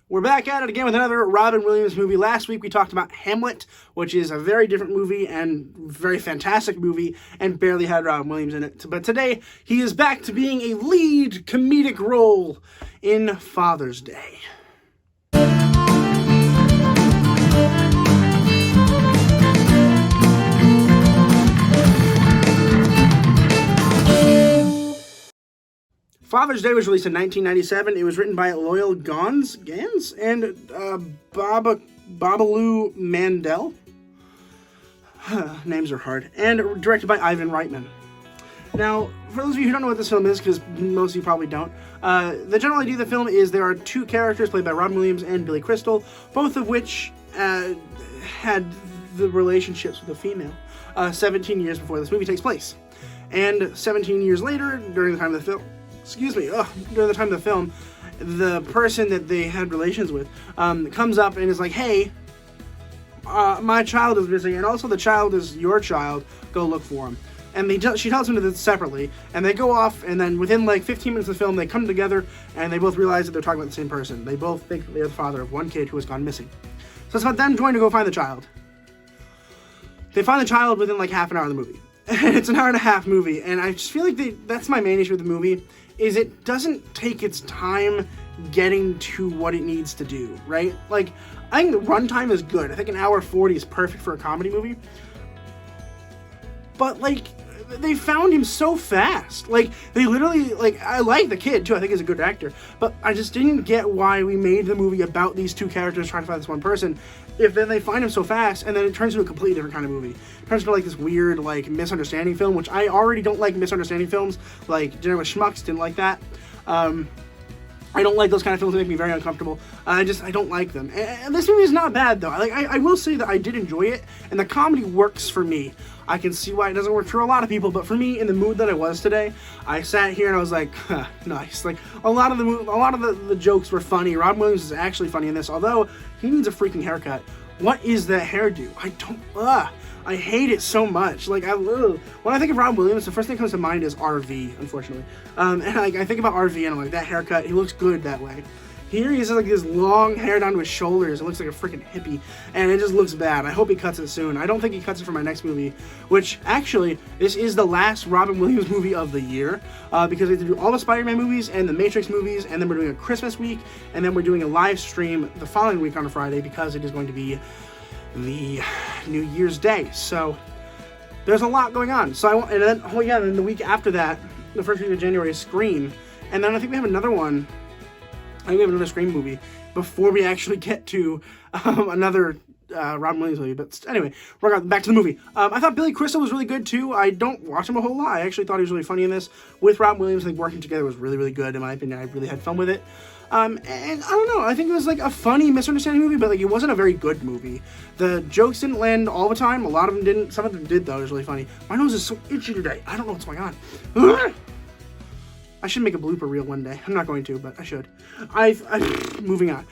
We're back at it again with another Robin Williams movie. Last week we talked about Hamlet, which is a very different movie and very fantastic movie and barely had Robin Williams in it. But today he is back to being a lead comedic role in Father's Day. Father's Day was released in 1997. It was written by Loyal Gans and Babalu Mandel. Names are hard. And directed by Ivan Reitman. Now, for those of you who don't know what this film is, because most of you probably don't, the general idea of the film is there are two characters played by Robin Williams and Billy Crystal, both of which had the relationships with a female 17 years before this movie takes place. And 17 years later, during the time of the film, during the time of the film, the person that they had relations with comes up and is like, hey, my child is missing, and also the child is your child, go look for him. And she tells him to this separately, and they go off, and then within like 15 minutes of the film, they come together, and they both realize that they're talking about the same person. They both think that they're the father of one kid who has gone missing. So it's about them going to go find the child. They find the child within like half an hour of the movie. And it's an hour and a half movie, and I just feel like that's my main issue with the movie, is it doesn't take its time getting to what it needs to do, right? Like, I think the runtime is good. I think an hour 40 is perfect for a comedy movie. But, like, they found him so fast. Like, they literally, like, I like the kid, too. I think he's a good actor. But I just didn't get why we made the movie about these two characters trying to find this one person, if then they find him so fast, and then it turns into a completely different kind of movie. It turns into, like, this weird, like, misunderstanding film, which I already don't like misunderstanding films. Like, Dinner with Schmucks, didn't like that. I don't like those kind of films that make me very uncomfortable. I don't like them. And this movie is not bad, though. I will say that I did enjoy it, and the comedy works for me. I can see why it doesn't work for a lot of people, but for me, in the mood that I was today, I sat here and I was like, nice. Like, a lot of the jokes were funny. Robin Williams is actually funny in this, although he needs a freaking haircut. What is that hairdo? I hate it so much. Like, when I think of Robin Williams, the first thing that comes to mind is RV, unfortunately. And I think about RV and I'm like, that haircut, he looks good that way. Here he has like this long hair down to his shoulders. It looks like a freaking hippie, and it just looks bad. I hope he cuts it soon. I don't think he cuts it for my next movie, which actually, this is the last Robin Williams movie of the year, because we have to do all the Spider-Man movies and the Matrix movies, and then we're doing a Christmas week, and then we're doing a live stream the following week on a Friday, because it is going to be the New Year's Day. So there's a lot going on. And then the week after that, the first week of January, is Scream, and then I think we have another one. I think we have another Scream movie before we actually get to another Robin Williams movie. But anyway, we're back to the movie. I thought Billy Crystal was really good, too. I don't watch him a whole lot. I actually thought he was really funny in this. With Robin Williams, I think working together was really, really good, in my opinion. I really had fun with it. And I don't know, I think it was like a funny misunderstanding movie, but like it wasn't a very good movie. The jokes didn't land all the time. A lot of them didn't. Some of them did, though. It was really funny. My nose is so itchy today. I don't know what's going on. I should make a blooper reel one day. I'm not going to, but I should. Moving on.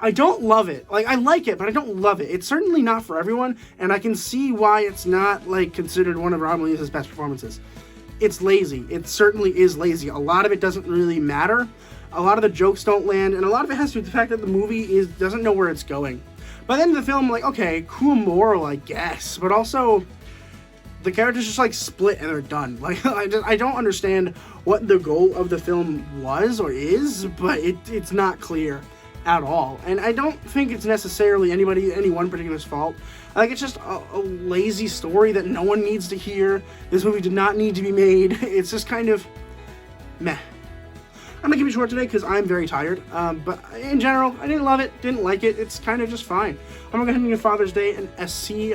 I don't love it. Like, I like it, but I don't love it. It's certainly not for everyone, and I can see why it's not, like, considered one of Robin Williams' best performances. It's lazy. It certainly is lazy. A lot of it doesn't really matter. A lot of the jokes don't land, and a lot of it has to do with the fact that the movie doesn't know where it's going. By the end of the film, like, okay, cool moral, I guess, but also the characters just like split and they're done. Like, I don't understand what the goal of the film was or is, but it's not clear at all. And I don't think it's necessarily any one particular's fault. I think it's just a lazy story that no one needs to hear. This movie did not need to be made. It's just kind of meh. I'm gonna keep it short today because I'm very tired. But in general, I didn't love it, didn't like it. It's kind of just fine. I'm gonna go ahead and give Father's Day a C-.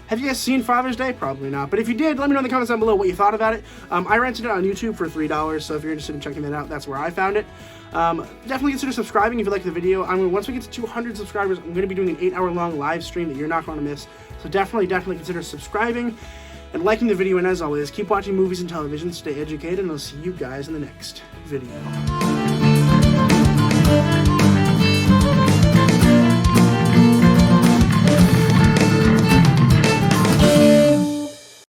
Have you guys seen Father's Day? Probably not. But if you did, let me know in the comments down below what you thought about it. I rented it on YouTube for $3, so if you're interested in checking that out, that's where I found it. Definitely consider subscribing if you liked the video. Once we get to 200 subscribers, I'm going to be doing an 8-hour-long live stream that you're not going to miss. So definitely consider subscribing and liking the video. And as always, keep watching movies and television, stay educated, and I'll see you guys in the next video.